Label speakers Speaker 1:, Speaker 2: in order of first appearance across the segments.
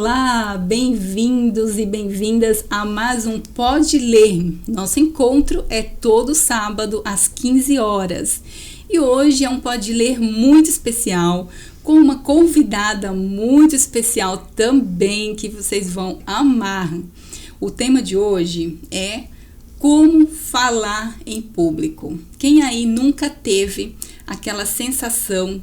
Speaker 1: Olá, bem-vindos e bem-vindas a mais um Pode Ler. Nosso encontro é todo sábado às 15 horas. E hoje é um Pode Ler muito especial, com uma convidada muito especial também, que vocês vão amar. O tema de hoje é como falar em público. Quem aí nunca teve aquela sensação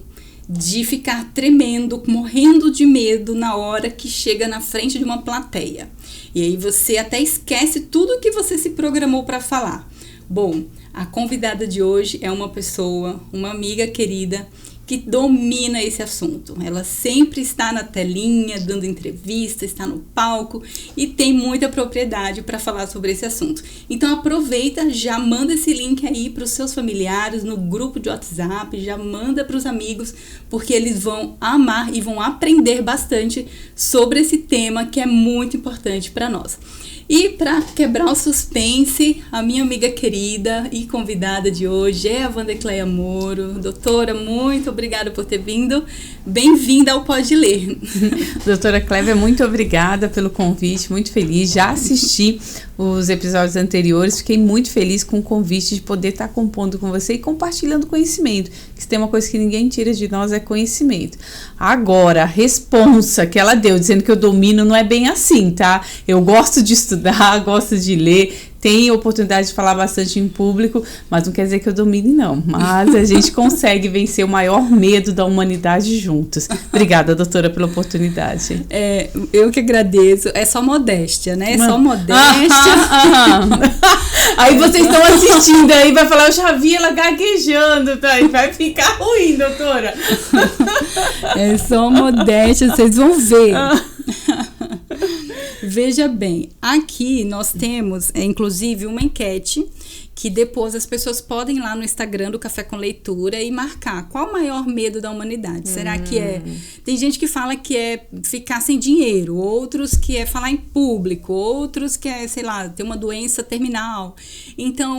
Speaker 1: de ficar tremendo, morrendo de medo na hora que chega na frente de uma plateia? E aí você até esquece tudo que você se programou para falar. Bom, a convidada de hoje é uma pessoa, uma amiga querida, que domina esse assunto. Ela sempre está na telinha, dando entrevista, está no palco e tem muita propriedade para falar sobre esse assunto. Então aproveita, já manda esse link aí para os seus familiares, no grupo de WhatsApp, já manda para os amigos, porque eles vão amar e vão aprender bastante sobre esse tema que é muito importante para nós. E para quebrar o suspense, a minha amiga querida e convidada de hoje é a Wandecleia Moro. Doutora, muito obrigada por ter vindo. Bem-vinda ao Pode Ler.
Speaker 2: Doutora Clévia, muito obrigada pelo convite, muito feliz. Já assisti os episódios anteriores, fiquei muito feliz com o convite de poder estar compondo com você e compartilhando conhecimento. Que se tem uma coisa que ninguém tira de nós é conhecimento. Agora, a responsa que ela deu, dizendo que eu domino, não é bem assim, tá? Eu gosto de estudar, gosto de ler, tenho oportunidade de falar bastante em público, mas não quer dizer que eu domine, não. Mas a gente consegue vencer o maior medo da humanidade juntos. Obrigada, doutora, pela oportunidade.
Speaker 1: Eu que agradeço. É só modéstia, né? É só modéstia.
Speaker 2: Aí vocês estão assistindo aí, vai falar, eu já vi ela gaguejando, tá? E vai ficar ruim, doutora.
Speaker 1: É só modéstia, vocês vão ver. Veja bem, aqui nós temos, inclusive, uma enquete que depois as pessoas podem ir lá no Instagram do Café com Leitura e marcar qual o maior medo da humanidade. Será que é... Tem gente que fala que é ficar sem dinheiro, outros que é falar em público, outros que é, sei lá, ter uma doença terminal. Então,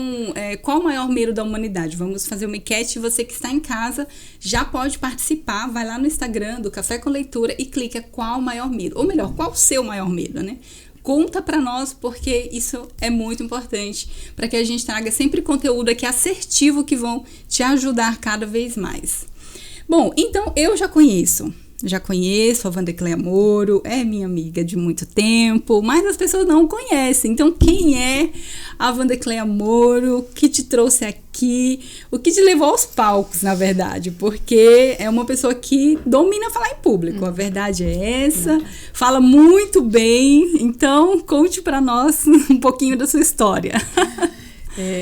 Speaker 1: qual o maior medo da humanidade? Vamos fazer uma enquete. Você que está em casa já pode participar. Vai lá no Instagram do Café com Leitura e clica qual o maior medo. Ou melhor, qual o seu maior medo, né? Conta para nós, porque isso é muito importante para que a gente traga sempre conteúdo aqui assertivo que vão te ajudar cada vez mais. Bom, então eu já conheço a Wandecleia Moro, é minha amiga de muito tempo, mas as pessoas não conhecem. Então, quem é a Wandecleia Moro? O que te trouxe aqui? O que te levou aos palcos, na verdade? Porque é uma pessoa que domina falar em público, a verdade é essa, fala muito bem. Então, conte para nós um pouquinho da sua história.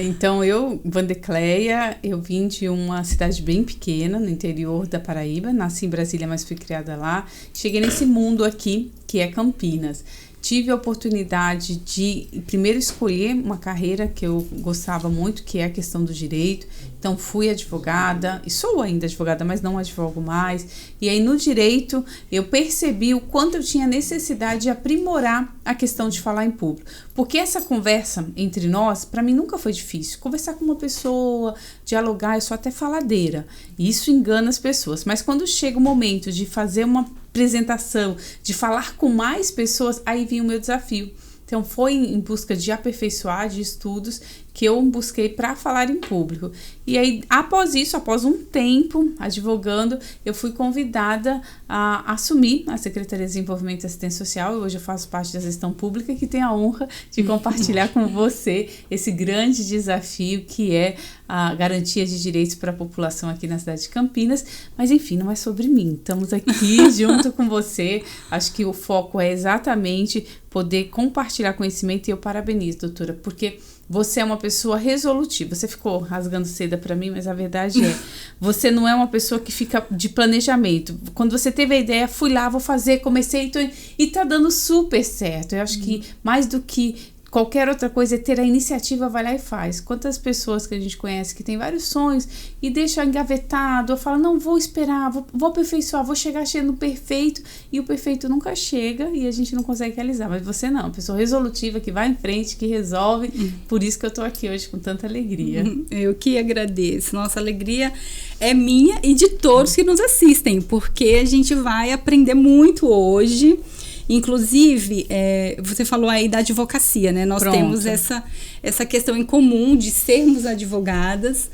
Speaker 2: Então, Wandecleia, eu vim de uma cidade bem pequena, no interior da Paraíba, nasci em Brasília, mas fui criada lá. Cheguei nesse mundo aqui, que é Campinas. Tive a oportunidade de, primeiro, escolher uma carreira que eu gostava muito, que é a questão do direito. Então, fui advogada, e sou ainda advogada, mas não advogo mais. E aí, no direito, eu percebi o quanto eu tinha necessidade de aprimorar a questão de falar em público. Porque essa conversa entre nós, para mim, nunca foi difícil. Conversar com uma pessoa, dialogar, eu sou até faladeira. E isso engana as pessoas. Mas quando chega o momento de fazer uma apresentação, de falar com mais pessoas, aí vinha o meu desafio. Então, foi em busca de aperfeiçoar, de estudos, que eu busquei para falar em público. E aí, após isso, após um tempo advogando, eu fui convidada a assumir a Secretaria de Desenvolvimento e Assistência Social. Hoje eu faço parte da gestão pública, que tem a honra de compartilhar com você esse grande desafio que é a garantia de direitos para a população aqui na cidade de Campinas. Mas, enfim, não é sobre mim. Estamos aqui junto com você. Acho que o foco é exatamente poder compartilhar conhecimento, e eu parabenizo, doutora, porque você é uma pessoa resolutiva. Você ficou rasgando seda para mim, mas a verdade é, você não é uma pessoa que fica de planejamento. Quando você teve a ideia, fui lá, vou fazer, comecei, e tá dando super certo. Eu acho que mais do que qualquer outra coisa é ter a iniciativa, vai lá e faz. Quantas pessoas que a gente conhece que tem vários sonhos e deixa engavetado, ou fala, não, vou esperar, vou aperfeiçoar, vou chegar no perfeito, e o perfeito nunca chega e a gente não consegue realizar. Mas você não, uma pessoa resolutiva que vai em frente, que resolve. Por isso que eu tô aqui hoje com tanta alegria.
Speaker 1: Eu que agradeço. Nossa, alegria é minha e de todos que nos assistem, porque a gente vai aprender muito hoje. Inclusive, você falou aí da advocacia, né? Nós temos essa questão em comum de sermos advogadas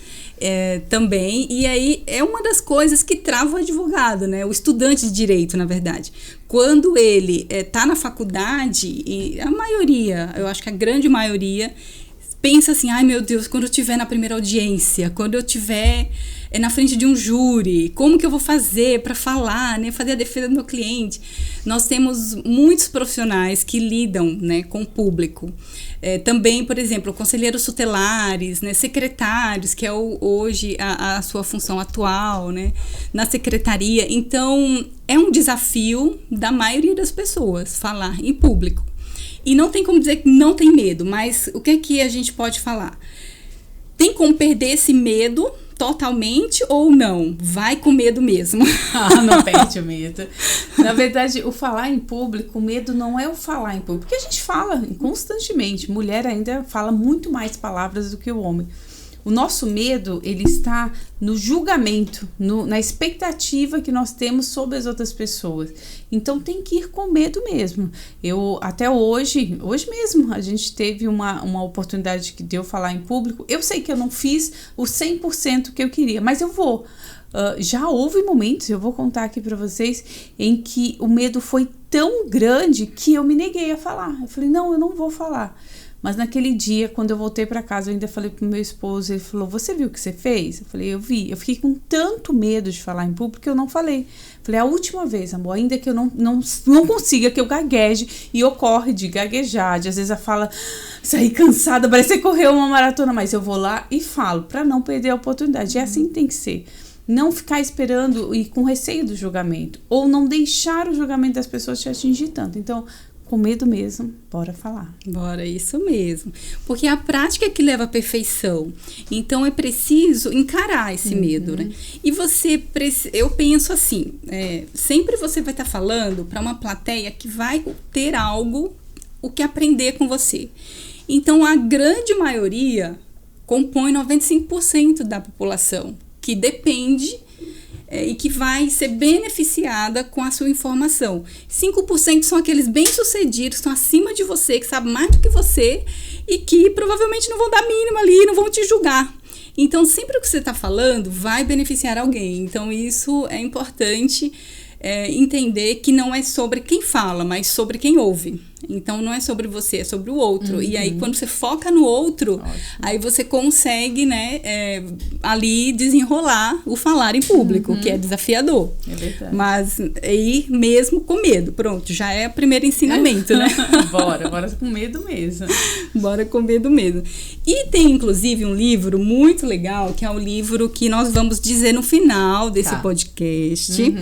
Speaker 1: também. E aí é uma das coisas que trava o advogado, né? O estudante de direito, na verdade. Quando ele está na faculdade, e a maioria, eu acho que a grande maioria, pensa assim, ai meu Deus, quando eu estiver na primeira audiência, quando eu estiver na frente de um júri, como que eu vou fazer para falar, né, fazer a defesa do meu cliente? Nós temos muitos profissionais que lidam, né, com o público. Também, por exemplo, conselheiros tutelares, né, secretários, que é hoje a sua função atual, né, na secretaria. Então, é um desafio da maioria das pessoas falar em público. E não tem como dizer que não tem medo, mas o que é que a gente pode falar? Tem como perder esse medo totalmente ou não? Vai com medo mesmo.
Speaker 2: Não perde o medo. Na verdade, o falar em público, o medo não é o falar em público, porque a gente fala constantemente. Mulher ainda fala muito mais palavras do que o homem. O nosso medo, ele está no julgamento, na expectativa que nós temos sobre as outras pessoas. Então, tem que ir com medo mesmo. Até hoje mesmo, a gente teve uma oportunidade de eu falar em público. Eu sei que eu não fiz o 100% que eu queria, mas eu vou. Já houve momentos, eu vou contar aqui para vocês, em que o medo foi tão grande que eu me neguei a falar. Eu falei, não, eu não vou falar. Mas naquele dia, quando eu voltei para casa, eu ainda falei pro meu esposo, ele falou, você viu o que você fez? Eu falei, eu vi. Eu fiquei com tanto medo de falar em público que eu não falei. Falei, a última vez, amor, ainda que eu não consiga, que eu gagueje, e ocorre de gaguejar, de às vezes a fala, sair cansada, parece que correu uma maratona, mas eu vou lá e falo, para não perder a oportunidade. E assim tem que ser. Não ficar esperando e com receio do julgamento, ou não deixar o julgamento das pessoas te atingir tanto. Então, com medo mesmo, bora falar.
Speaker 1: Bora, isso mesmo. Porque a prática é que leva à perfeição. Então, é preciso encarar esse medo, né? E eu penso assim, sempre você vai estar falando para uma plateia que vai ter o que aprender com você. Então, a grande maioria compõe 95% da população, que depende e que vai ser beneficiada com a sua informação. 5% são aqueles bem-sucedidos, que estão acima de você, que sabem mais do que você e que provavelmente não vão dar mínima ali, não vão te julgar. Então, sempre o que você está falando vai beneficiar alguém. Então, isso é importante entender que não é sobre quem fala, mas sobre quem ouve. Então, não é sobre você, é sobre o outro. E aí, quando você foca no outro, aí você consegue, né, ali desenrolar o falar em público, que é desafiador.
Speaker 2: É verdade.
Speaker 1: Mas ir mesmo com medo. Pronto, já é o primeiro ensinamento, né?
Speaker 2: Bora com medo mesmo.
Speaker 1: Bora com medo mesmo. E tem, inclusive, um livro muito legal, que é o livro que nós vamos dizer no final desse podcast,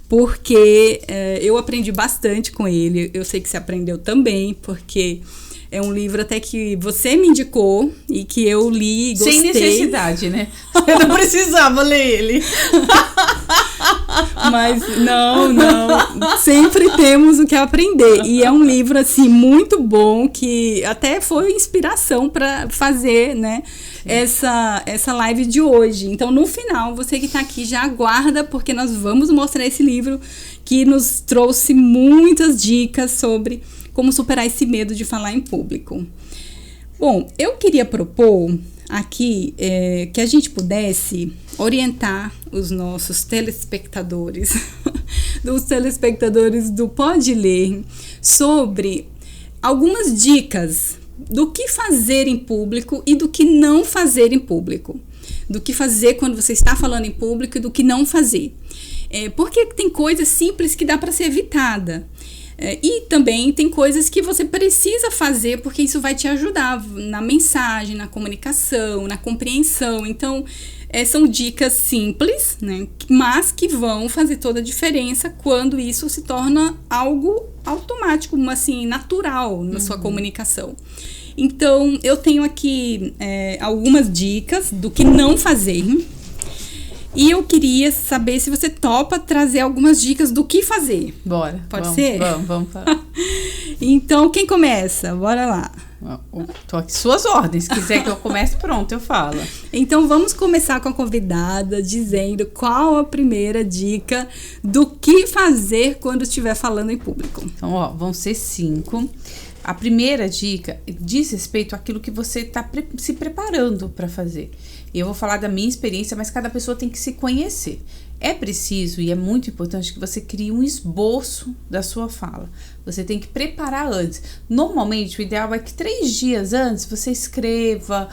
Speaker 1: porque eu aprendi bastante com ele. Eu sei que você aprendeu também, porque é um livro até que você me indicou e que eu li e gostei.
Speaker 2: Sem necessidade, né? Eu não precisava ler ele.
Speaker 1: Mas não, sempre temos o que aprender. E é um livro, assim, muito bom, que até foi inspiração para fazer, né, essa live de hoje. Então, no final, você que está aqui já aguarda, porque nós vamos mostrar esse livro que nos trouxe muitas dicas sobre como superar esse medo de falar em público. Bom, eu queria propor aqui que a gente pudesse orientar os nossos telespectadores, dos telespectadores do Pode Ler, sobre algumas dicas do que fazer em público e do que não fazer em público. Do que fazer quando você está falando em público e do que não fazer. Porque tem coisas simples que dá para ser evitada. E também tem coisas que você precisa fazer, porque isso vai te ajudar na mensagem, na comunicação, na compreensão. Então, são dicas simples, né, mas que vão fazer toda a diferença quando isso se torna algo automático, assim, natural na sua comunicação. Então, eu tenho aqui algumas dicas do que não fazer. E eu queria saber se você topa trazer algumas dicas do que fazer.
Speaker 2: Bora.
Speaker 1: Pode ser?
Speaker 2: Vamos falar.
Speaker 1: Então, quem começa? Bora lá.
Speaker 2: Tô aqui, suas ordens. Se quiser que eu comece, pronto, eu falo.
Speaker 1: Então vamos começar com a convidada dizendo qual a primeira dica do que fazer quando estiver falando em público.
Speaker 2: Então, vão ser 5. A primeira dica diz respeito àquilo que você está se preparando para fazer. Eu vou falar da minha experiência, mas cada pessoa tem que se conhecer. É preciso e é muito importante que você crie um esboço da sua fala. Você tem que preparar antes. Normalmente, o ideal é que 3 dias antes você escreva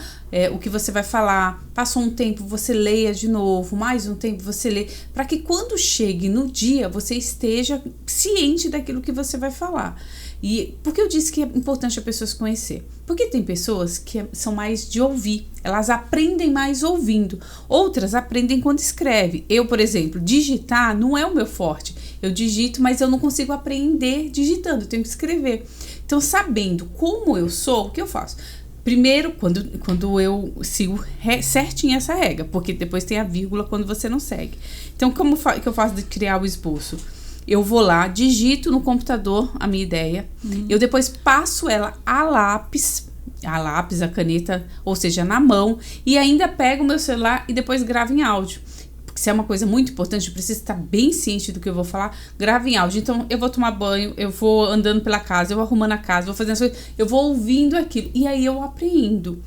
Speaker 2: o que você vai falar. Passou um tempo, você leia de novo. Mais um tempo, você lê. Para que quando chegue no dia, você esteja ciente daquilo que você vai falar. E por que eu disse que é importante a pessoa se conhecer? Porque tem pessoas que são mais de ouvir, elas aprendem mais ouvindo, outras aprendem quando escreve. Eu, por exemplo, digitar não é o meu forte. Eu digito, mas eu não consigo aprender digitando, eu tenho que escrever. Então, sabendo como eu sou, o que eu faço? Primeiro, quando eu sigo certinho essa regra, porque depois tem a vírgula quando você não segue. Então, como que eu faço de criar o esboço? Eu vou lá, digito no computador a minha ideia. Eu depois passo ela a lápis, a caneta, ou seja, na mão. E ainda pego o meu celular e depois gravo em áudio. Porque se é uma coisa muito importante, eu preciso estar bem ciente do que eu vou falar, gravo em áudio. Então, eu vou tomar banho, eu vou andando pela casa, eu vou arrumando a casa, vou fazendo as coisas, eu vou ouvindo aquilo. E aí eu aprendo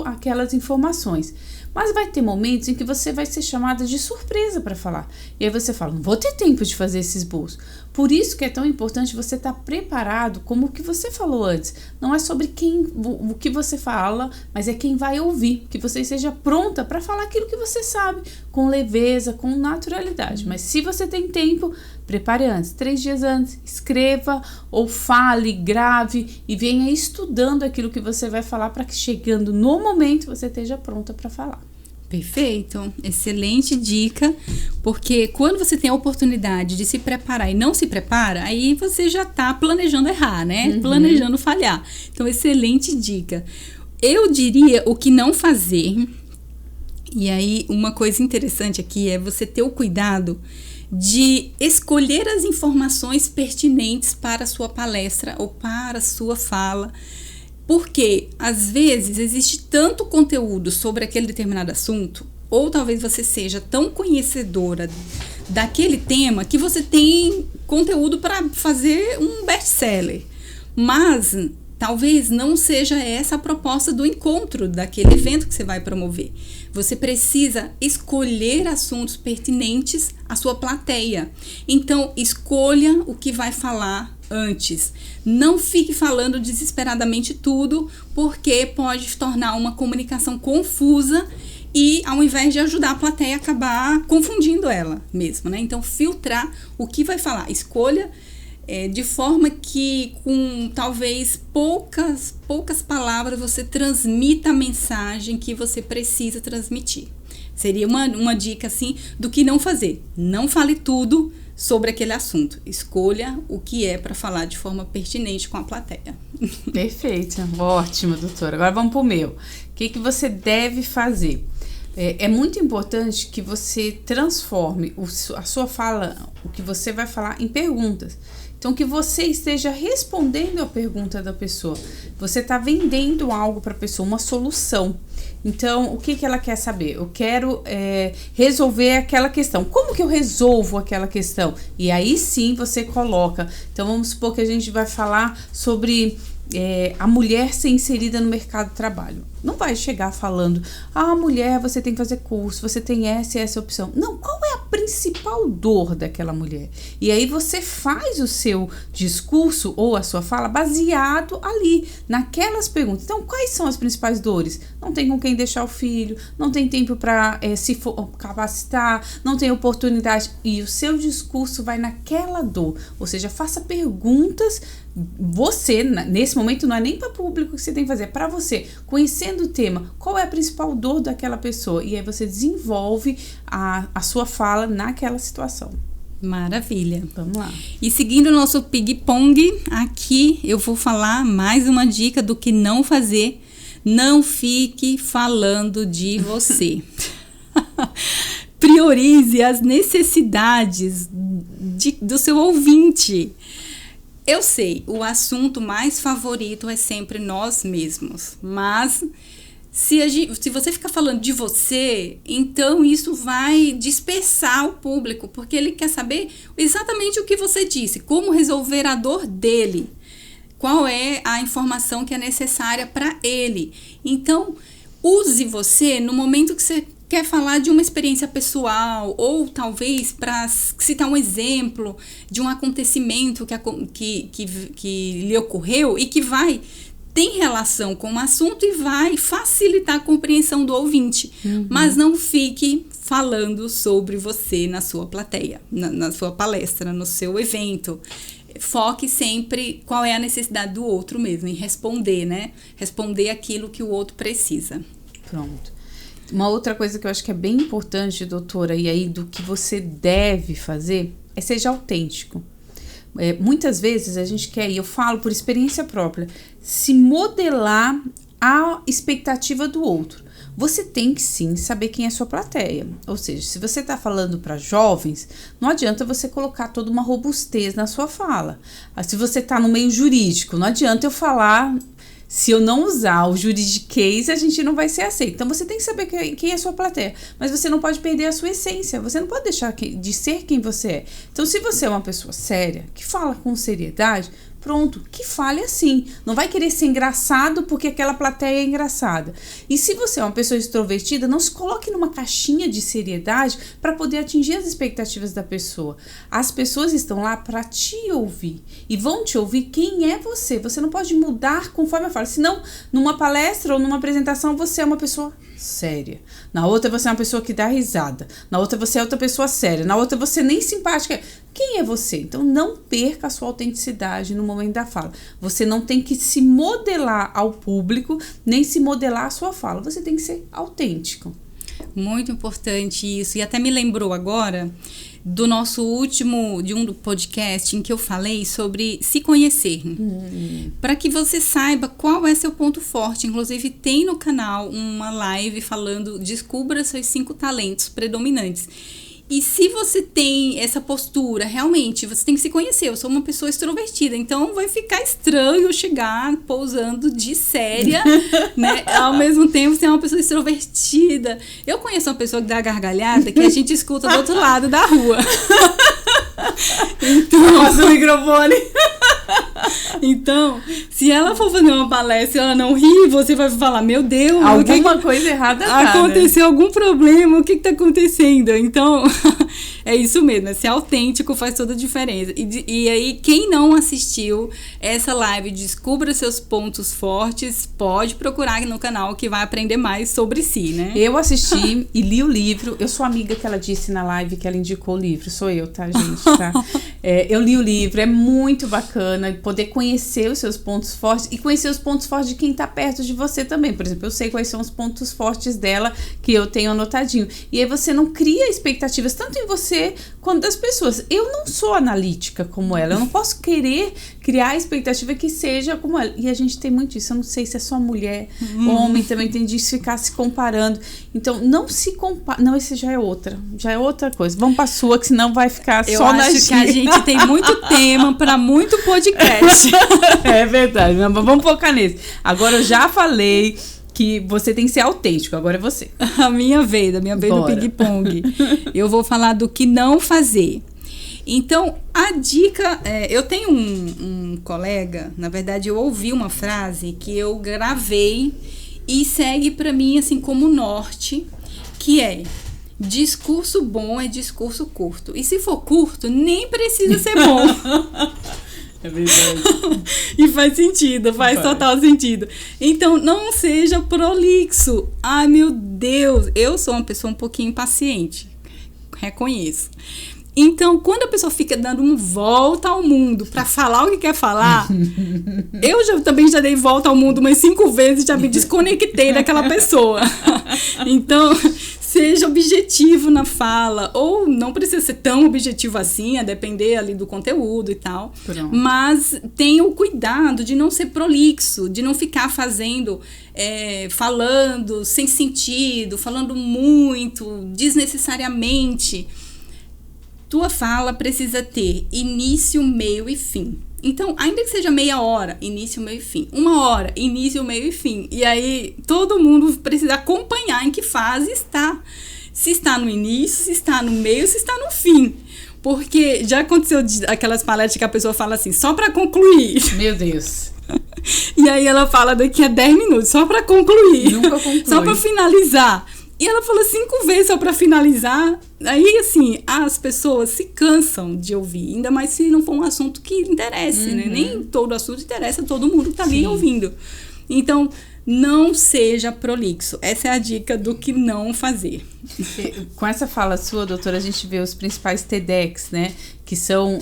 Speaker 2: aquelas informações. Mas vai ter momentos em que você vai ser chamada de surpresa para falar. E aí você fala, não vou ter tempo de fazer esse esboço. Por isso que é tão importante você estar preparado, como o que você falou antes. Não é sobre o que você fala, mas é quem vai ouvir. Que você esteja pronta para falar aquilo que você sabe, com leveza, com naturalidade. Mas se você tem tempo, prepare antes. 3 dias antes, escreva ou fale, grave e venha estudando aquilo que você vai falar para que chegando no momento você esteja pronta para falar.
Speaker 1: Perfeito, excelente dica, porque quando você tem a oportunidade de se preparar e não se prepara, aí você já está planejando errar, né? Planejando falhar. Então, excelente dica. Eu diria o que não fazer, e aí uma coisa interessante aqui é você ter o cuidado de escolher as informações pertinentes para a sua palestra ou para a sua fala. Porque, às vezes, existe tanto conteúdo sobre aquele determinado assunto, ou talvez você seja tão conhecedora daquele tema que você tem conteúdo para fazer um best-seller. Mas, talvez não seja essa a proposta do encontro, daquele evento que você vai promover. Você precisa escolher assuntos pertinentes à sua plateia. Então, escolha o que vai falar antes. Não fique falando desesperadamente tudo, porque pode tornar uma comunicação confusa e, ao invés de ajudar a plateia, acabar confundindo ela mesma, né? Então, filtrar o que vai falar. Escolha de forma que, com talvez poucas palavras, você transmita a mensagem que você precisa transmitir. Seria uma dica, assim, do que não fazer. Não fale tudo sobre aquele assunto. Escolha o que é para falar de forma pertinente com a plateia.
Speaker 2: Perfeito. Ótimo, doutora. Agora vamos para o meu. O que você deve fazer? É muito importante que você transforme a sua fala, o que você vai falar, em perguntas. Então, que você esteja respondendo a pergunta da pessoa. Você está vendendo algo para a pessoa, uma solução. Então, o que ela quer saber? Eu quero resolver aquela questão. Como que eu resolvo aquela questão? E aí sim você coloca. Então, vamos supor que a gente vai falar sobre a mulher ser inserida no mercado de trabalho. Não vai chegar falando, mulher, você tem que fazer curso, você tem essa e essa opção. Não, qual é a principal dor daquela mulher? E aí você faz o seu discurso ou a sua fala baseado ali, naquelas perguntas. Então, quais são as principais dores? Não tem com quem deixar o filho, não tem tempo para se capacitar, não tem oportunidade. E o seu discurso vai naquela dor. Ou seja, faça perguntas. Você, nesse momento, não é nem para o público que você tem que fazer, é para você, conhecendo o tema, qual é a principal dor daquela pessoa, e aí você desenvolve a sua fala naquela situação.
Speaker 1: Maravilha.
Speaker 2: Vamos lá.
Speaker 1: E seguindo o nosso ping-pong, aqui eu vou falar mais uma dica do que não fazer. Não fique falando de você. Priorize as necessidades do seu ouvinte. Eu sei, o assunto mais favorito é sempre nós mesmos, mas se você ficar falando de você, então isso vai dispersar o público, porque ele quer saber exatamente o que você disse, como resolver a dor dele, qual é a informação que é necessária para ele. Então, use você no momento que você quer falar de uma experiência pessoal, ou talvez para citar um exemplo de um acontecimento que lhe ocorreu e que tem relação com o assunto e vai facilitar a compreensão do ouvinte. Mas não fique falando sobre você na sua plateia, na sua palestra, no seu evento. Foque sempre qual é a necessidade do outro mesmo, em responder, né? Responder aquilo que o outro precisa.
Speaker 2: Pronto. Uma outra coisa que eu acho que é bem importante, doutora, e aí do que você deve fazer, é seja autêntico. Muitas vezes a gente quer, e eu falo por experiência própria, se modelar a expectativa do outro. Você tem que sim saber quem é a sua plateia. Ou seja, se você está falando para jovens, não adianta você colocar toda uma robustez na sua fala. Se você está no meio jurídico, não adianta eu falar... Se eu não usar o juridiquês, a gente não vai ser aceito. Então, você tem que saber quem é a sua plateia. Mas você não pode perder a sua essência. Você não pode deixar de ser quem você é. Então, se você é uma pessoa séria, que fala com seriedade, pronto, que fale assim. Não vai querer ser engraçado porque aquela plateia é engraçada. E se você é uma pessoa extrovertida, não se coloque numa caixinha de seriedade para poder atingir as expectativas da pessoa. As pessoas estão lá para te ouvir. E vão te ouvir quem é você. Você não pode mudar conforme eu falo. Senão, numa palestra ou numa apresentação, você é uma pessoa séria. Na outra, você é uma pessoa que dá risada. Na outra, você é outra pessoa séria. Na outra, você nem simpática. Quem é você? Então, não perca a sua autenticidade no momento da fala. Você não tem que se modelar ao público, nem se modelar a sua fala. Você tem que ser autêntico.
Speaker 1: Muito importante isso. E até me lembrou agora do nosso último, de um podcast em que eu falei sobre se conhecer. Para que você saiba qual é seu ponto forte. Inclusive, tem no canal uma live falando descubra seus 5 talentos predominantes. E se você tem essa postura, realmente, você tem que se conhecer. Eu sou uma pessoa extrovertida, então vai ficar estranho eu chegar pousando de séria, né? Ao mesmo tempo, você é uma pessoa extrovertida. Eu conheço uma pessoa que dá gargalhada que a gente escuta do outro lado da rua. Então,
Speaker 2: passa o microfone.
Speaker 1: Então, se ela for fazer uma palestra e ela não rir, você vai falar, meu Deus,
Speaker 2: alguma coisa errada tá,
Speaker 1: aconteceu, né? Algum problema, o que tá acontecendo? Então, é isso mesmo, ser autêntico faz toda a diferença. E aí, quem não assistiu essa live Descubra Seus Pontos Fortes, pode procurar no canal que vai aprender mais sobre si, né?
Speaker 2: Eu assisti e li o livro. Eu sou amiga que ela disse na live que ela indicou o livro. Sou eu, tá, gente? Tá? Eu li o livro, é muito bacana poder conhecer os seus pontos fortes e conhecer os pontos fortes de quem está perto de você também. Por exemplo, eu sei quais são os pontos fortes dela que eu tenho anotadinho. E aí você não cria expectativas tanto em você quanto das pessoas. Eu não sou analítica como ela, eu não posso querer criar a expectativa que seja como ela. E a gente tem muito isso, eu não sei se é só mulher, homem também tem de ficar se comparando. Então, não se compara. Não, esse já é outra coisa. Vamos pra sua, que senão vai ficar
Speaker 1: eu
Speaker 2: só na
Speaker 1: gente. Eu acho que a gente tem muito tema para muito podcast.
Speaker 2: É verdade, mas vamos focar nesse. Agora eu já falei que você tem que ser autêntico, agora é você.
Speaker 1: A minha vez do ping-pong. Eu vou falar do que não fazer. Então, a dica... eu tenho um colega, na verdade, eu ouvi uma frase que eu gravei e segue para mim, assim, como norte, que é: discurso bom é discurso curto. E se for curto, nem precisa ser bom.
Speaker 2: É verdade.
Speaker 1: E faz sentido, faz total sentido. Então, não seja prolixo. Ai, meu Deus, eu sou uma pessoa um pouquinho impaciente. Reconheço. Então, quando a pessoa fica dando uma volta ao mundo para falar o que quer falar, eu também já dei volta ao mundo umas 5 vezes e já me desconectei daquela pessoa. Então, seja objetivo na fala, ou não precisa ser tão objetivo assim, a depender ali do conteúdo e tal.
Speaker 2: Pronto.
Speaker 1: Mas tenha o cuidado de não ser prolixo, de não ficar falando sem sentido, falando muito, desnecessariamente. Tua fala precisa ter início, meio e fim. Então, ainda que seja meia hora, início, meio e fim. 1 hora, início, meio e fim. E aí, todo mundo precisa acompanhar em que fase está. Se está no início, se está no meio, se está no fim. Porque já aconteceu aquelas palestras que a pessoa fala assim, só para concluir.
Speaker 2: Meu Deus.
Speaker 1: E aí ela fala daqui a 10 minutos, só para concluir.
Speaker 2: Nunca conclui.
Speaker 1: Só para finalizar. E ela fala 5 vezes só para finalizar. Aí, assim, as pessoas se cansam de ouvir. Ainda mais se não for um assunto que interesse, né? Nem todo assunto interessa a todo mundo que tá ali ouvindo. Então, não seja prolixo. Essa é a dica do que não fazer.
Speaker 2: Com essa fala sua, doutora, a gente vê os principais TEDx, né? Que são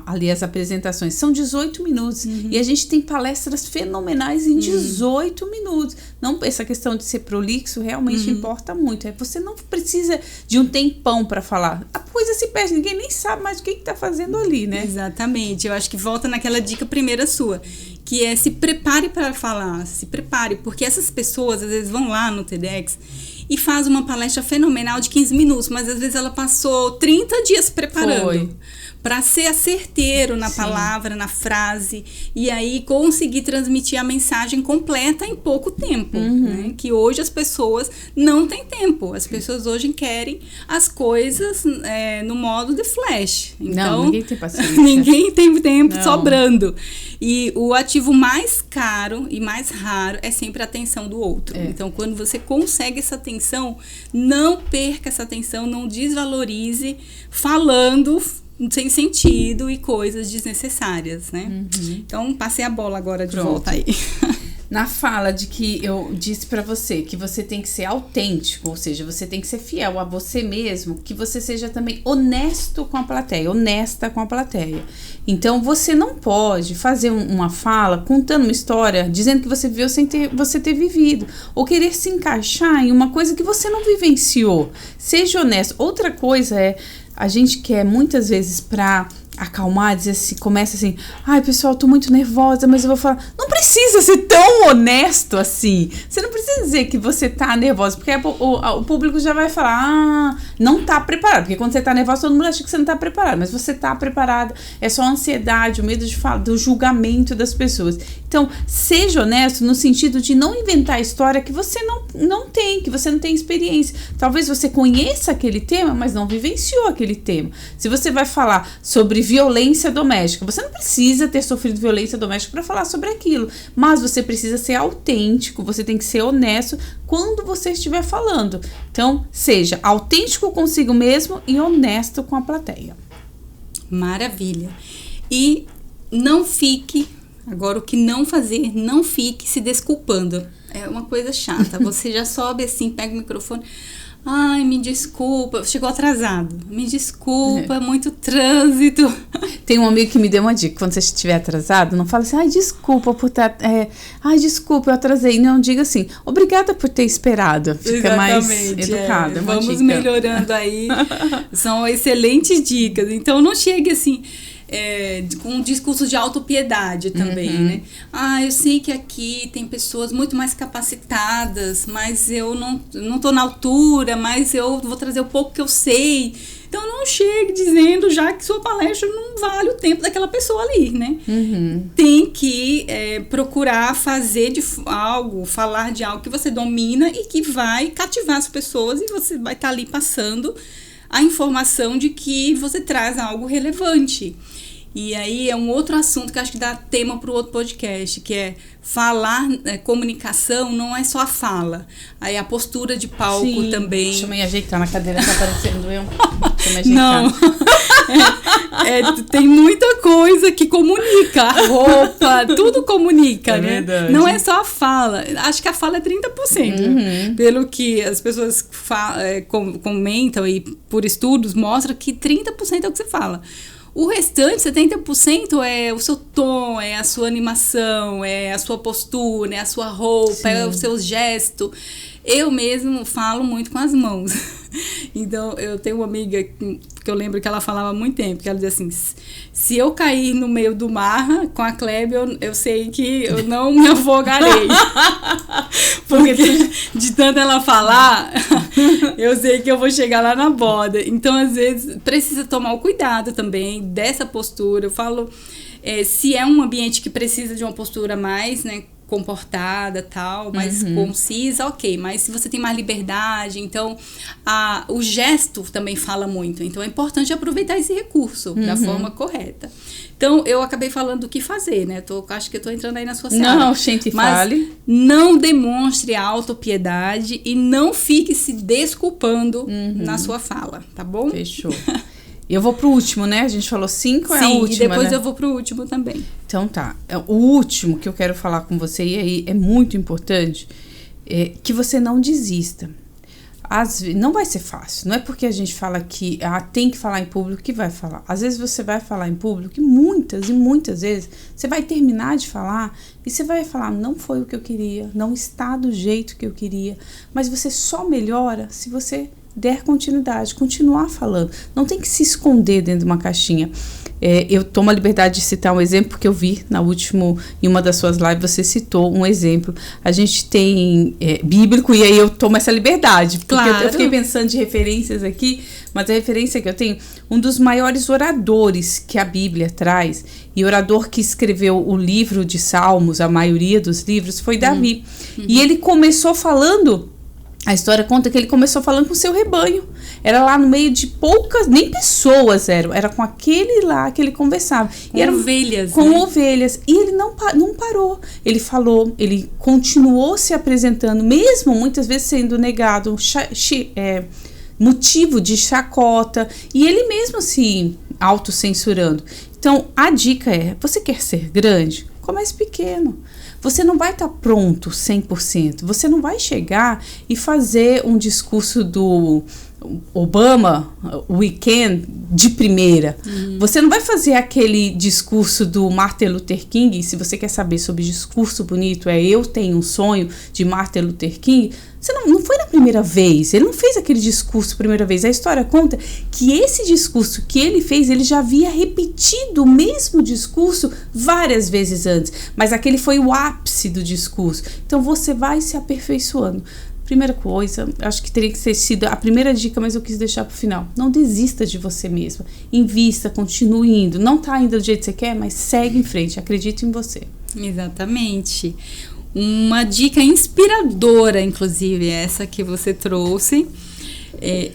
Speaker 2: ali as apresentações. São 18 minutos. E a gente tem palestras fenomenais em 18 minutos. Não, essa questão de ser prolixo realmente importa muito. Você não precisa de um tempão para falar. A coisa se perde, ninguém nem sabe mais o que está fazendo ali, né?
Speaker 1: Exatamente. Eu acho que volta naquela dica primeira sua, que é se prepare para falar. Se prepare, porque essas pessoas às vezes vão lá no TEDx e faz uma palestra fenomenal de 15 minutos, mas às vezes ela passou 30 dias preparando para ser certeiro na palavra, na frase, e aí conseguir transmitir a mensagem completa em pouco tempo, né? Que hoje as pessoas não têm tempo, as pessoas hoje querem as coisas no modo de flash. Então,
Speaker 2: não, ninguém tem paciência.
Speaker 1: Ninguém tem tempo sobrando. E o ativo mais caro e mais raro é sempre a atenção do outro. Então, quando você consegue essa atenção, não perca essa atenção, não desvalorize falando sem sentido e coisas desnecessárias, né? Então, passei a bola agora de volta aí.
Speaker 2: Na fala de que eu disse pra você que você tem que ser autêntico, ou seja, você tem que ser fiel a você mesmo, que você seja também honesto com a plateia, honesta com a plateia. Então, você não pode fazer uma fala contando uma história, dizendo que você viveu sem você ter vivido, ou querer se encaixar em uma coisa que você não vivenciou. Seja honesto. Outra coisa é, a gente quer muitas vezes pra acalmar, dizer assim, começa assim, ai pessoal, tô muito nervosa, mas eu vou falar, não precisa ser tão honesto assim, você não precisa dizer que você tá nervosa, porque o público já vai falar, não tá preparado, porque quando você tá nervosa, todo mundo acha que você não tá preparado, mas você tá preparada, é só a ansiedade, o medo de falar, do julgamento das pessoas. Então, seja honesto no sentido de não inventar história que você não tem, que você não tem experiência. Talvez você conheça aquele tema, mas não vivenciou aquele tema. Se você vai falar sobre violência doméstica, você não precisa ter sofrido violência doméstica para falar sobre aquilo, mas você precisa ser autêntico, você tem que ser honesto quando você estiver falando. Então, seja autêntico consigo mesmo e honesto com a plateia.
Speaker 1: Maravilha. E não fique, agora o que não fazer, não fique se desculpando. É uma coisa chata. Você já sobe assim, pega o microfone. Ai, me desculpa, chegou atrasado. Me desculpa, muito trânsito.
Speaker 2: Tem um amigo que me deu uma dica. Quando você estiver atrasado, não fala assim, ai, desculpa por estar... ai, desculpa, eu atrasei. Não, diga assim, obrigada por ter esperado. Fica mais educado.
Speaker 1: Vamos melhorando aí. São excelentes dicas. Então, não chegue assim... com um discurso de autopiedade também, né? Eu sei que aqui tem pessoas muito mais capacitadas, mas eu não tô na altura, mas eu vou trazer o pouco que eu sei. Então, não chegue dizendo já que sua palestra não vale o tempo daquela pessoa ali, né? Tem que procurar fazer falar de algo que você domina e que vai cativar as pessoas, e você vai estar ali passando a informação de que você traz algo relevante. E aí é um outro assunto que acho que dá tema para o outro podcast, que é falar, comunicação não é só a fala. Aí a postura de palco também.
Speaker 2: Deixa eu me ajeitar na cadeira, tá parecendo eu. Deixa eu me ajeitar.
Speaker 1: Não. Tem muita coisa que comunica. A roupa, tudo comunica, né?
Speaker 2: Verdade.
Speaker 1: Não é só a fala. Acho que a fala é 30%. Pelo que as pessoas comentam e por estudos mostra que 30% é o que você fala. O restante, 70%, é o seu tom, é a sua animação, é a sua postura, é a sua roupa, é o seu gesto. Eu mesmo falo muito com as mãos. Então, eu tenho uma amiga que eu lembro que ela falava há muito tempo, que ela dizia assim, se eu cair no meio do mar com a Klebe, eu sei que eu não me afogarei. Porque de tanto ela falar, eu sei que eu vou chegar lá na borda. Então, às vezes, precisa tomar o cuidado também dessa postura. Eu falo... Se é um ambiente que precisa de uma postura mais, né, comportada, tal, mais concisa, ok. Mas se você tem mais liberdade, então o gesto também fala muito. Então é importante aproveitar esse recurso da forma correta. Então eu acabei falando do que fazer, né? Acho que eu tô entrando aí na sua seara.
Speaker 2: Não, gente, fale.
Speaker 1: Não demonstre autopiedade e não fique se desculpando na sua fala, tá bom?
Speaker 2: Fechou. E eu vou pro último, né? A gente falou 5, é a última,
Speaker 1: e depois
Speaker 2: né?
Speaker 1: eu vou pro último também.
Speaker 2: Então tá. O último que eu quero falar com você, e aí é muito importante, é que você não desista. Não vai ser fácil. Não é porque a gente fala que tem que falar em público que vai falar. Às vezes você vai falar em público e muitas vezes você vai terminar de falar e você vai falar, não foi o que eu queria, não está do jeito que eu queria. Mas você só melhora se você der continuidade, continuar falando. Não tem que se esconder dentro de uma caixinha. Eu tomo a liberdade de citar um exemplo que eu vi em uma das suas lives, você citou um exemplo. A gente tem bíblico, e aí eu tomo essa liberdade, porque
Speaker 1: claro.
Speaker 2: eu fiquei pensando de referências aqui, mas a referência que eu tenho, um dos maiores oradores que a Bíblia traz, e orador que escreveu o livro de Salmos, a maioria dos livros, foi Davi. E ele começou falando. A história conta que ele começou falando com o seu rebanho. Era lá no meio de poucas, nem pessoas eram. Era com aquele lá que ele conversava.
Speaker 1: Com ovelhas.
Speaker 2: Com ovelhas. E ele não parou. Ele falou, ele continuou se apresentando, mesmo muitas vezes sendo negado, motivo de chacota. E ele mesmo se autocensurando. Então, a dica você quer ser grande? Comece pequeno. Você não vai estar pronto 100%. Você não vai chegar e fazer um discurso do Obama Weekend de primeira. Você não vai fazer aquele discurso do Martin Luther King. Se você quer saber sobre discurso bonito, eu tenho um sonho de Martin Luther King. Você não foi na primeira vez. Ele não fez aquele discurso a primeira vez. A história conta que esse discurso que ele fez, ele já havia repetido o mesmo discurso várias vezes antes. Mas aquele foi o ápice do discurso. Então você vai se aperfeiçoando. Primeira coisa, acho que teria que ter sido a primeira dica, mas eu quis deixar pro final. Não desista de você mesma. Invista, continue indo. Não tá indo do jeito que você quer, mas segue em frente. Acredite em você.
Speaker 1: Exatamente. Uma dica inspiradora, inclusive, essa que você trouxe.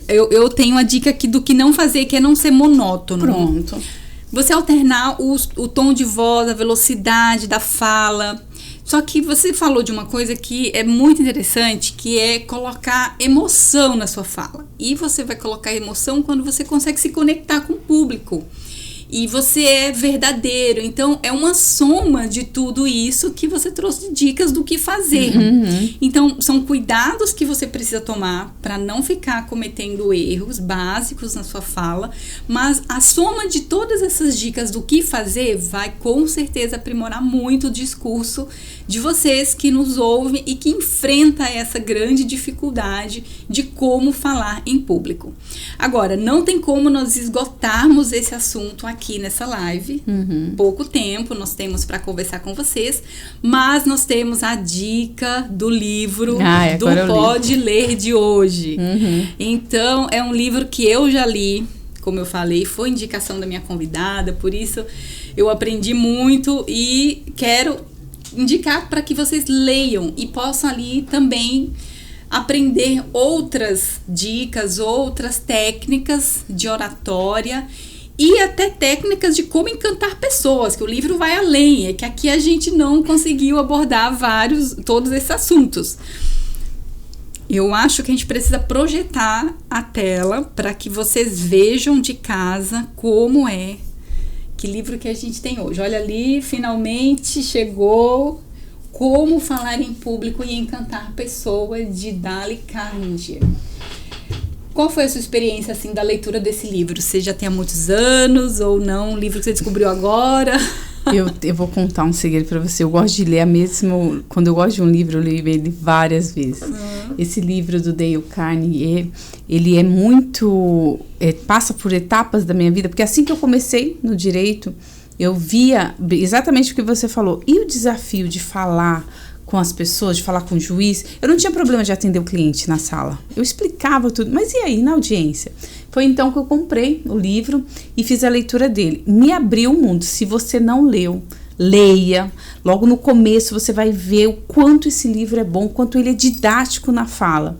Speaker 1: Eu tenho uma dica aqui do que não fazer, que é não ser monótono.
Speaker 2: Pronto.
Speaker 1: Você alternar o tom de voz, a velocidade da fala. Só que você falou de uma coisa que é muito interessante, que é colocar emoção na sua fala. E você vai colocar emoção quando você consegue se conectar com o público. E você é verdadeiro. Então, é uma soma de tudo isso que você trouxe dicas do que fazer. Então, são cuidados que você precisa tomar para não ficar cometendo erros básicos na sua fala. Mas a soma de todas essas dicas do que fazer vai, com certeza, aprimorar muito o discurso de vocês que nos ouvem e que enfrenta essa grande dificuldade de como falar em público. Agora, não tem como nós esgotarmos esse assunto aqui nessa live. Pouco tempo nós temos para conversar com vocês, mas nós temos a dica do livro do Pode Ler de hoje. Então, é um livro que eu já li, como eu falei, foi indicação da minha convidada, por isso eu aprendi muito e quero indicar para que vocês leiam e possam ali também aprender outras dicas, outras técnicas de oratória e até técnicas de como encantar pessoas, que o livro vai além, é que aqui a gente não conseguiu abordar todos esses assuntos. Eu acho que a gente precisa projetar a tela para que vocês vejam de casa como é. Que livro que a gente tem hoje. Olha ali, finalmente chegou Como Falar em Público e Encantar Pessoas, de Dale Carnegie. Qual foi a sua experiência assim, da leitura desse livro? Você já tem há muitos anos ou não? Um livro que você descobriu agora?
Speaker 2: Eu vou contar um segredo para você. Eu gosto de ler quando eu gosto de um livro, eu leio ele várias vezes. Esse livro do Dale Carnegie, ele é muito... passa por etapas da minha vida, porque assim que eu comecei no direito, eu via exatamente o que você falou. E o desafio de falar com as pessoas, de falar com o juiz. Eu não tinha problema de atender o cliente na sala. Eu explicava tudo. Mas e aí, na audiência? Foi então que eu comprei o livro e fiz a leitura dele. Me abriu o mundo. Se você não leu, leia. Logo no começo você vai ver o quanto esse livro é bom, quanto ele é didático na fala.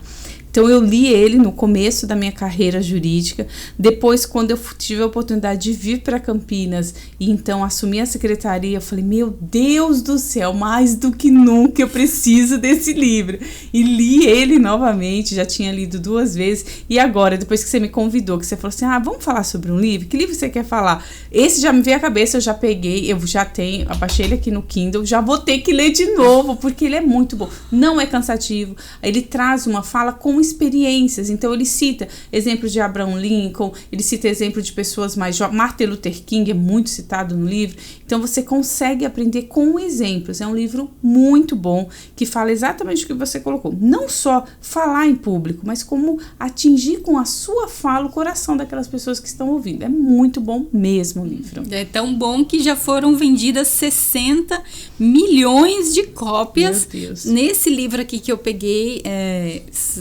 Speaker 2: Então, eu li ele no começo da minha carreira jurídica. Depois, quando eu tive a oportunidade de vir para Campinas e então assumir a secretaria, eu falei, meu Deus do céu, mais do que nunca eu preciso desse livro. E li ele novamente, já tinha lido 2 vezes. E agora, depois que você me convidou, que você falou assim, vamos falar sobre um livro? Que livro você quer falar? Esse já me veio à cabeça, eu já peguei, eu já tenho, abaixei ele aqui no Kindle, já vou ter que ler de novo, porque ele é muito bom. Não é cansativo, ele traz uma fala com experiências, então ele cita exemplos de Abraham Lincoln, ele cita exemplos de pessoas mais jovens, Martin Luther King é muito citado no livro, então você consegue aprender com exemplos. É um livro muito bom, que fala exatamente o que você colocou, não só falar em público, mas como atingir com a sua fala o coração daquelas pessoas que estão ouvindo. É muito bom mesmo o livro.
Speaker 1: É tão bom que já foram vendidas 60 milhões de cópias nesse livro aqui que eu peguei,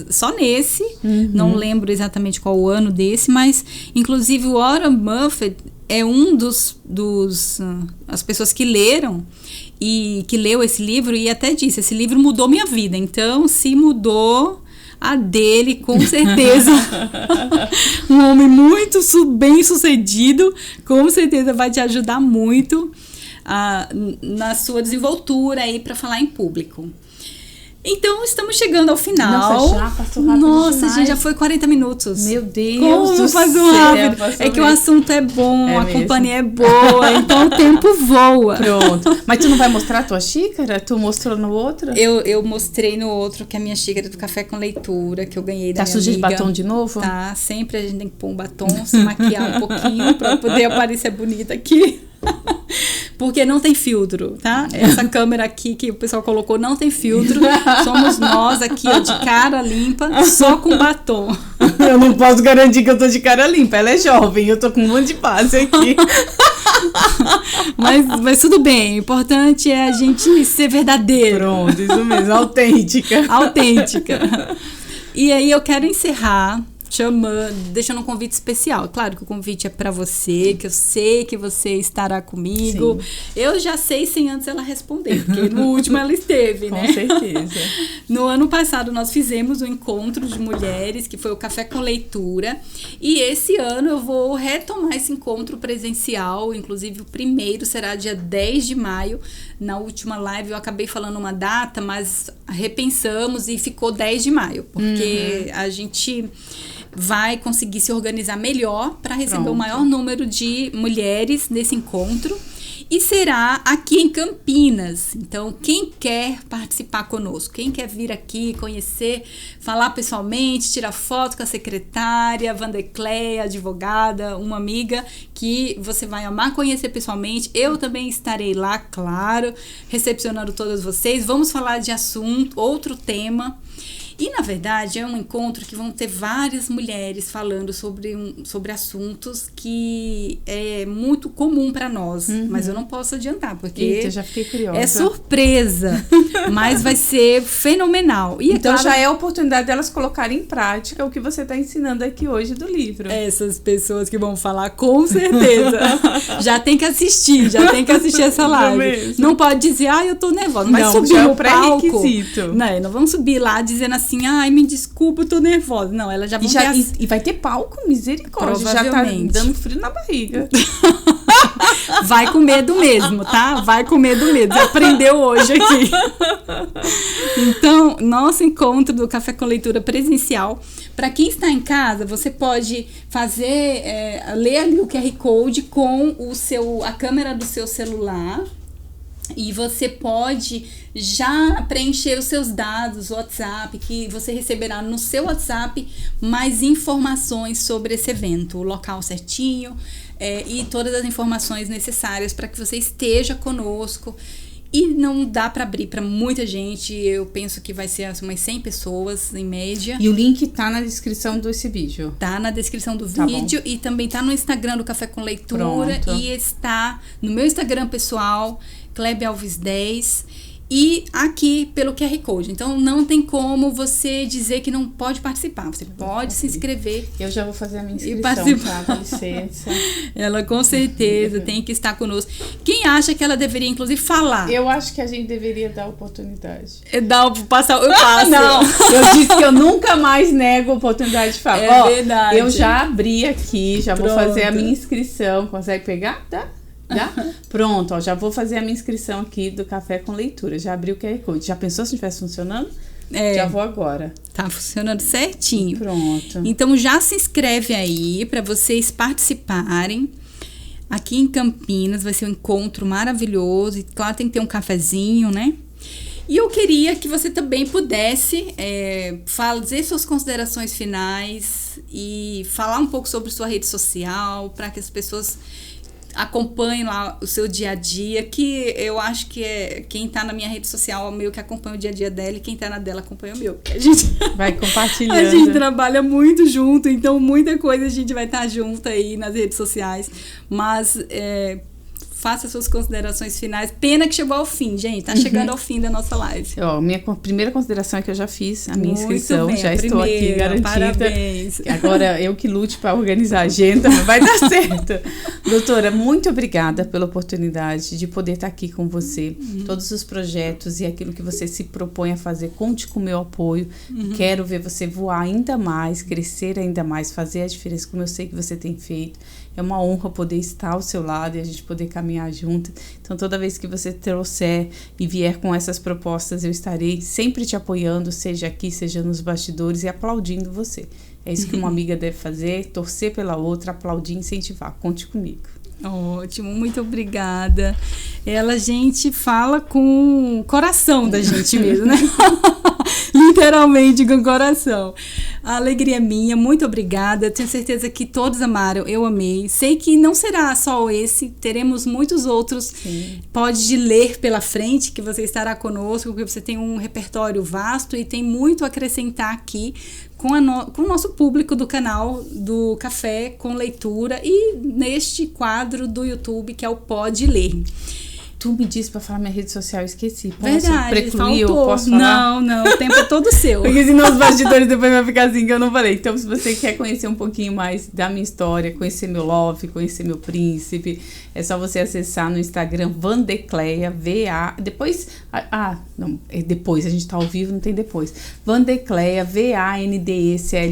Speaker 1: só nesse, não lembro exatamente qual o ano desse, mas inclusive o Warren Buffett é um as pessoas que leram e que leu esse livro e até disse, esse livro mudou minha vida, então se mudou a dele, com certeza. Um homem muito bem sucedido, com certeza vai te ajudar muito na sua desenvoltura aí para falar em público. Então, estamos chegando ao final.
Speaker 2: Nossa, já passou rápido demais.
Speaker 1: Gente, já foi 40 minutos.
Speaker 2: Meu Deus
Speaker 1: Como passou rápido. É que o assunto é bom, a companhia é boa, então o tempo voa.
Speaker 2: Pronto. Mas tu não vai mostrar a tua xícara? Tu mostrou no outro?
Speaker 1: Eu mostrei no outro, que é a minha xícara do café com leitura, que eu ganhei da minha amiga.
Speaker 2: Tá suja de batom de novo?
Speaker 1: Tá, sempre a gente tem que pôr um batom, se maquiar um pouquinho pra poder aparecer bonita aqui. Porque não tem filtro, tá? Essa câmera aqui que o pessoal colocou não tem filtro. Somos nós aqui, ó, de cara limpa, só com batom.
Speaker 2: Eu não posso garantir que eu tô de cara limpa. Ela é jovem, eu tô com um monte de base aqui.
Speaker 1: Mas tudo bem, o importante é a gente ser verdadeiro.
Speaker 2: Pronto, isso mesmo, autêntica.
Speaker 1: Autêntica. E aí eu quero encerrar deixando um convite especial. Claro que o convite é para você, que eu sei que você estará comigo. Sim. Eu já sei sem antes ela responder, porque no último ela esteve, né?
Speaker 2: Com certeza.
Speaker 1: No ano passado nós fizemos um encontro de mulheres, que foi o Café com Leitura, e esse ano eu vou retomar esse encontro presencial, inclusive o primeiro será dia 10 de maio. Na última live eu acabei falando uma data, mas repensamos e ficou 10 de maio, porque a gente vai conseguir se organizar melhor para receber o maior número de mulheres nesse encontro. E será aqui em Campinas. Então, quem quer participar conosco, quem quer vir aqui conhecer, falar pessoalmente, tirar foto com a secretária, Vandecleia, advogada, uma amiga que você vai amar conhecer pessoalmente. Eu também estarei lá, claro, recepcionando todas vocês. Vamos falar de outro tema. E, na verdade, é um encontro que vão ter várias mulheres falando sobre assuntos que é muito comum para nós. Mas eu não posso adiantar, porque
Speaker 2: Eita, já fiquei curiosa.
Speaker 1: É surpresa. Mas vai ser fenomenal. E
Speaker 2: então, já é a oportunidade delas colocarem em prática o que você está ensinando aqui hoje do livro.
Speaker 1: Essas pessoas que vão falar, com certeza. Já tem que assistir essa live. Não pode dizer, eu tô nervosa. Mas
Speaker 2: não,
Speaker 1: subir no
Speaker 2: palco.
Speaker 1: Não vamos subir lá dizendo assim, me desculpa, eu tô nervosa. Não, ela já vai
Speaker 2: e vai ter palco, misericórdia. Já tá dando frio na barriga.
Speaker 1: Vai com medo mesmo, tá? Vai com medo mesmo. Você aprendeu hoje aqui. Então, nosso encontro do Café com Leitura presencial. Para quem está em casa, você pode ler ali o QR Code com a câmera do seu celular. E você pode já preencher os seus dados, o WhatsApp, que você receberá no seu WhatsApp mais informações sobre esse evento, o local certinho e todas as informações necessárias para que você esteja conosco. E não dá para abrir para muita gente, eu penso que vai ser umas 100 pessoas em média.
Speaker 2: E o link tá na descrição desse vídeo.
Speaker 1: Tá na descrição do vídeo e também tá no Instagram do Café com Leitura. Pronto. E está no meu Instagram pessoal, Klebe Alves 10. e aqui pelo QR Code. Então, não tem como você dizer que não pode participar. Você pode se inscrever.
Speaker 2: Eu já vou fazer a minha inscrição, tá? Com licença.
Speaker 1: Ela, com certeza, tem que estar conosco. Quem acha que ela deveria, inclusive, falar?
Speaker 2: Eu acho que a gente deveria dar oportunidade.
Speaker 1: Eu passo.
Speaker 2: Não, eu disse que eu nunca mais nego a oportunidade de falar.
Speaker 1: É verdade.
Speaker 2: Eu já abri aqui, já vou fazer a minha inscrição. Consegue pegar? Tá? Já? Pronto, ó, já vou fazer a minha inscrição aqui do Café com Leitura. Já abri o QR Code. Já pensou se não estivesse funcionando? Já vou agora.
Speaker 1: Tá funcionando certinho.
Speaker 2: Pronto.
Speaker 1: Então já se inscreve aí para vocês participarem. Aqui em Campinas vai ser um encontro maravilhoso. E claro, tem que ter um cafezinho, né? E eu queria que você também pudesse dizer suas considerações finais e falar um pouco sobre sua rede social, para que as pessoas acompanhem lá o seu dia a dia, que eu acho que quem tá na minha rede social meio que acompanha o dia a dia dela, e quem tá na dela acompanha o meu. A gente
Speaker 2: vai compartilhando.
Speaker 1: A gente trabalha muito junto, então muita coisa a gente vai estar junto aí nas redes sociais, mas faça suas considerações finais. Pena que chegou ao fim, gente. Tá chegando ao fim da nossa live.
Speaker 2: Minha primeira consideração é que eu já fiz a minha inscrição. Já estou aqui garantida.
Speaker 1: Parabéns.
Speaker 2: Agora eu que lute para organizar a agenda, mas vai dar certo. Doutora, muito obrigada pela oportunidade de poder estar aqui com você. Todos os projetos e aquilo que você se propõe a fazer, conte com o meu apoio. Quero ver você voar ainda mais, crescer ainda mais, fazer a diferença como eu sei que você tem feito. É uma honra poder estar ao seu lado e a gente poder caminhar junto. Então, toda vez que você trouxer e vier com essas propostas, eu estarei sempre te apoiando, seja aqui, seja nos bastidores, e aplaudindo você. É isso que uma amiga deve fazer, torcer pela outra, aplaudir, incentivar. Conte comigo.
Speaker 1: Ótimo, muito obrigada. A gente fala com o coração da gente mesmo, né? Literalmente com o coração. A alegria é minha, muito obrigada. Tenho certeza que todos amaram, eu amei. Sei que não será só esse, teremos muitos outros. Sim. Pode ler pela frente, que você estará conosco, porque você tem um repertório vasto e tem muito a acrescentar aqui com o nosso público do canal do Café com Leitura e neste quadro do YouTube que é o Pode Ler.
Speaker 2: Tu me disse pra falar minha rede social, eu esqueci. Posso
Speaker 1: Verdade,
Speaker 2: precluir?
Speaker 1: faltou.
Speaker 2: Eu posso falar?
Speaker 1: Não, o tempo é todo seu.
Speaker 2: Porque senão os bastidores depois vai ficar assim que eu não falei. Então, se você quer conhecer um pouquinho mais da minha história, conhecer meu love, conhecer meu príncipe, é só você acessar no Instagram Vandecleia, depois a gente tá ao vivo, não tem depois. Vandecleia, Vandecleya.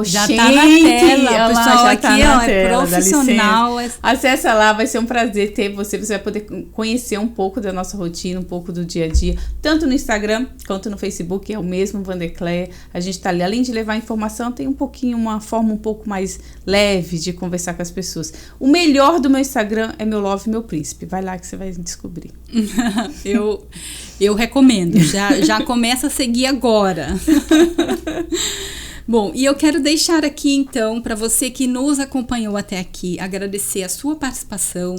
Speaker 1: Já
Speaker 2: gente,
Speaker 1: tá na tela,
Speaker 2: o
Speaker 1: pessoal, aqui
Speaker 2: tá
Speaker 1: é profissional.
Speaker 2: Acessa lá, vai ser um prazer ter você vai poder conhecer um pouco da nossa rotina, um pouco do dia a dia, tanto no Instagram quanto no Facebook, é o mesmo Vandecleia. A gente tá ali, além de levar informação, tem uma forma um pouco mais leve de conversar com as pessoas. O melhor do meu Instagram é meu love, meu príncipe. Vai lá que você vai descobrir.
Speaker 1: Eu recomendo, já começa a seguir agora. Bom, e eu quero deixar aqui então, para você que nos acompanhou até aqui, agradecer a sua participação,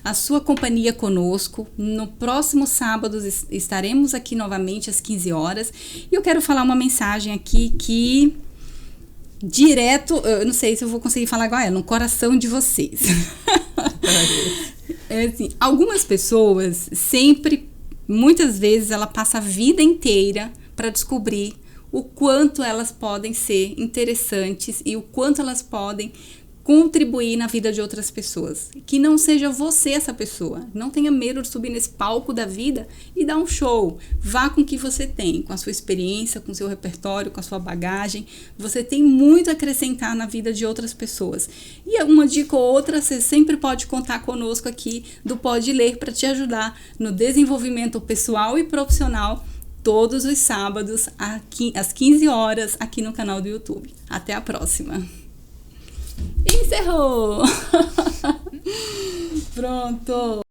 Speaker 1: a sua companhia conosco. No próximo sábado estaremos aqui novamente às 15 horas. E eu quero falar uma mensagem aqui que eu não sei se eu vou conseguir falar igual no coração de vocês. Assim, algumas pessoas muitas vezes ela passa a vida inteira para descobrir o quanto elas podem ser interessantes e o quanto elas podem contribuir na vida de outras pessoas. Que não seja você essa pessoa. Não tenha medo de subir nesse palco da vida e dar um show. Vá com o que você tem, com a sua experiência, com o seu repertório, com a sua bagagem. Você tem muito a acrescentar na vida de outras pessoas. E uma dica ou outra, você sempre pode contar conosco aqui do Pode Ler para te ajudar no desenvolvimento pessoal e profissional todos os sábados, às 15 horas, aqui no canal do YouTube. Até a próxima. Encerrou! Pronto!